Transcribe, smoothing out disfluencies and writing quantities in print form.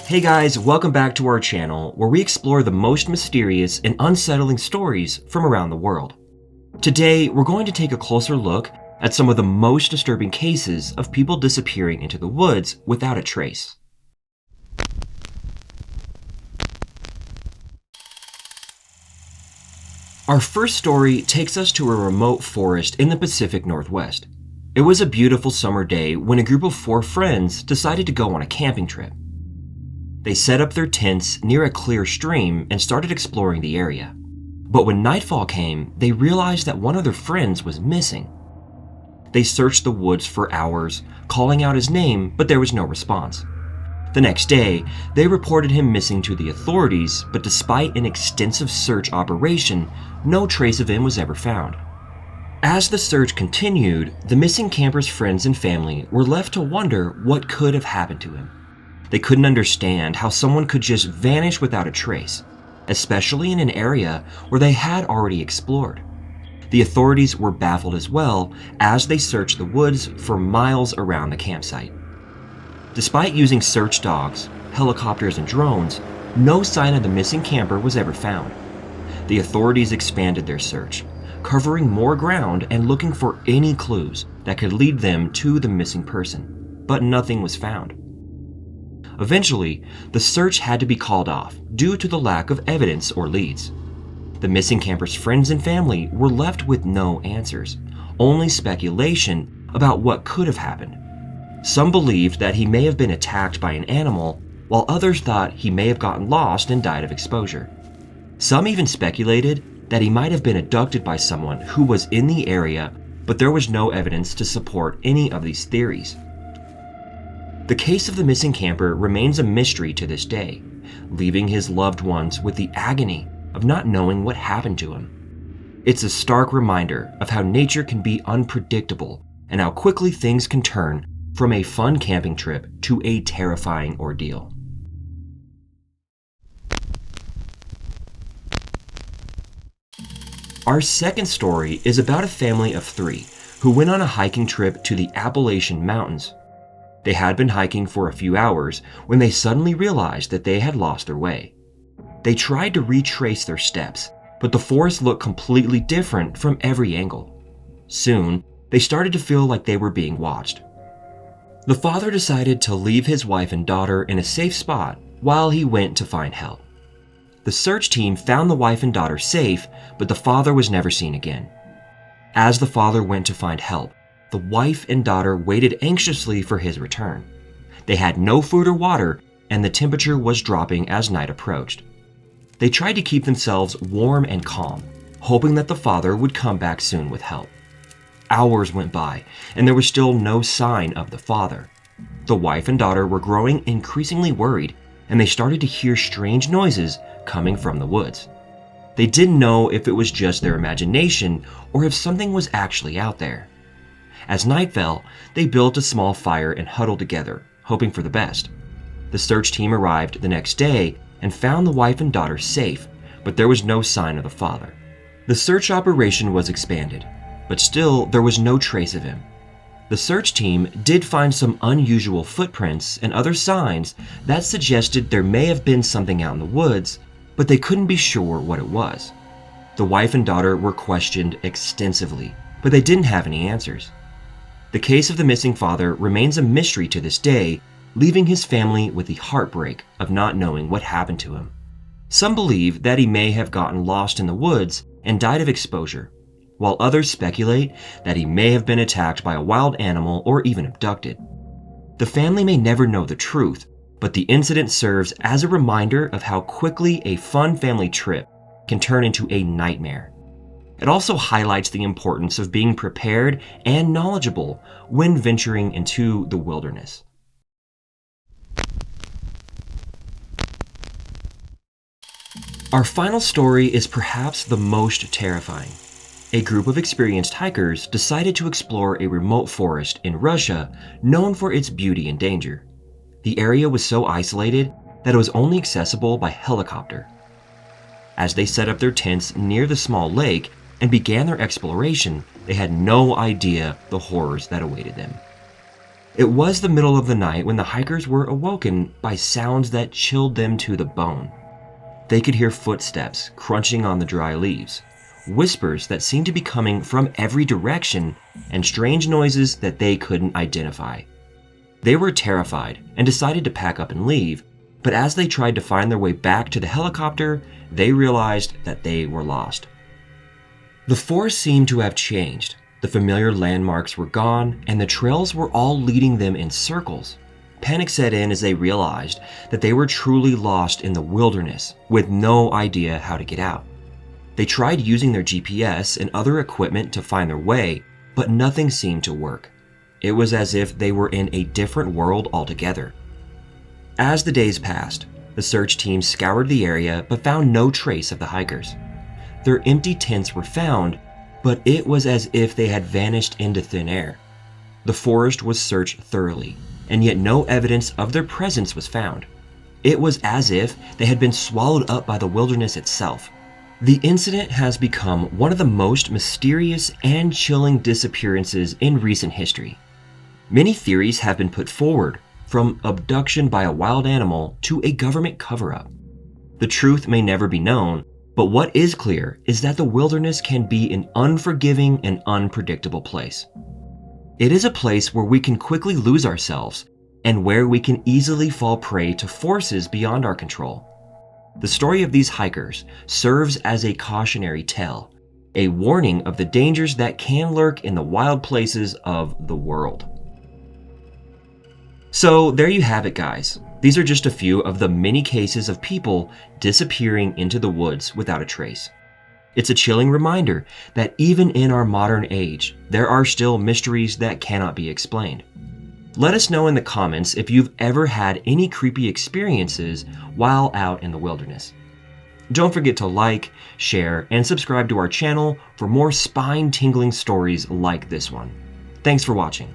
Hey guys, welcome back to our channel where we explore the most mysterious and unsettling stories from around the world. Today, we're going to take a closer look at some of the most disturbing cases of people disappearing into the woods without a trace. Our first story takes us to a remote forest in the Pacific Northwest. It was a beautiful summer day when a group of 4 friends decided to go on a camping trip. They set up their tents near a clear stream and started exploring the area. But when nightfall came, they realized that one of their friends was missing. They searched the woods for hours, calling out his name, but there was no response. The next day, they reported him missing to the authorities, but despite an extensive search operation, no trace of him was ever found. As the search continued, the missing camper's friends and family were left to wonder what could have happened to him. They couldn't understand how someone could just vanish without a trace, especially in an area where they had already explored. The authorities were baffled as well as they searched the woods for miles around the campsite. Despite using search dogs, helicopters, and drones, no sign of the missing camper was ever found. The authorities expanded their search, covering more ground and looking for any clues that could lead them to the missing person, but nothing was found. Eventually, the search had to be called off due to the lack of evidence or leads. The missing camper's friends and family were left with no answers, only speculation about what could have happened. Some believed that he may have been attacked by an animal, while others thought he may have gotten lost and died of exposure. Some even speculated that he might have been abducted by someone who was in the area, but there was no evidence to support any of these theories. The case of the missing camper remains a mystery to this day, leaving his loved ones with the agony of not knowing what happened to him. It's a stark reminder of how nature can be unpredictable and how quickly things can turn from a fun camping trip to a terrifying ordeal. Our second story is about a family of 3 who went on a hiking trip to the Appalachian Mountains. They had been hiking for a few hours when they suddenly realized that they had lost their way. They tried to retrace their steps, but the forest looked completely different from every angle. Soon, they started to feel like they were being watched. The father decided to leave his wife and daughter in a safe spot while he went to find help. The search team found the wife and daughter safe, but the father was never seen again. As the father went to find help, the wife and daughter waited anxiously for his return. They had no food or water, and the temperature was dropping as night approached. They tried to keep themselves warm and calm, hoping that the father would come back soon with help. Hours went by, and there was still no sign of the father. The wife and daughter were growing increasingly worried, and they started to hear strange noises coming from the woods. They didn't know if it was just their imagination or if something was actually out there. As night fell, they built a small fire and huddled together, hoping for the best. The search team arrived the next day and found the wife and daughter safe, but there was no sign of the father. The search operation was expanded, but still there was no trace of him. The search team did find some unusual footprints and other signs that suggested there may have been something out in the woods, but they couldn't be sure what it was. The wife and daughter were questioned extensively, but they didn't have any answers. The case of the missing father remains a mystery to this day, leaving his family with the heartbreak of not knowing what happened to him. Some believe that he may have gotten lost in the woods and died of exposure, while others speculate that he may have been attacked by a wild animal or even abducted. The family may never know the truth, but the incident serves as a reminder of how quickly a fun family trip can turn into a nightmare. It also highlights the importance of being prepared and knowledgeable when venturing into the wilderness. Our final story is perhaps the most terrifying. A group of experienced hikers decided to explore a remote forest in Russia known for its beauty and danger. The area was so isolated that it was only accessible by helicopter. As they set up their tents near the small lake and began their exploration, they had no idea the horrors that awaited them. It was the middle of the night when the hikers were awoken by sounds that chilled them to the bone. They could hear footsteps crunching on the dry leaves, whispers that seemed to be coming from every direction, and strange noises that they couldn't identify. They were terrified and decided to pack up and leave, but as they tried to find their way back to the helicopter, they realized that they were lost. The forest seemed to have changed. The familiar landmarks were gone, and the trails were all leading them in circles. Panic set in as they realized that they were truly lost in the wilderness with no idea how to get out. They tried using their GPS and other equipment to find their way, but nothing seemed to work. It was as if they were in a different world altogether. As the days passed, the search team scoured the area but found no trace of the hikers. Their empty tents were found, but it was as if they had vanished into thin air. The forest was searched thoroughly, and yet no evidence of their presence was found. It was as if they had been swallowed up by the wilderness itself. The incident has become one of the most mysterious and chilling disappearances in recent history. Many theories have been put forward, from abduction by a wild animal to a government cover-up. The truth may never be known, but what is clear is that the wilderness can be an unforgiving and unpredictable place. It is a place where we can quickly lose ourselves and where we can easily fall prey to forces beyond our control. The story of these hikers serves as a cautionary tale, a warning of the dangers that can lurk in the wild places of the world. So there you have it, guys. These are just a few of the many cases of people disappearing into the woods without a trace. It's a chilling reminder that even in our modern age, there are still mysteries that cannot be explained. Let us know in the comments if you've ever had any creepy experiences while out in the wilderness. Don't forget to like, share, and subscribe to our channel for more spine-tingling stories like this one. Thanks for watching.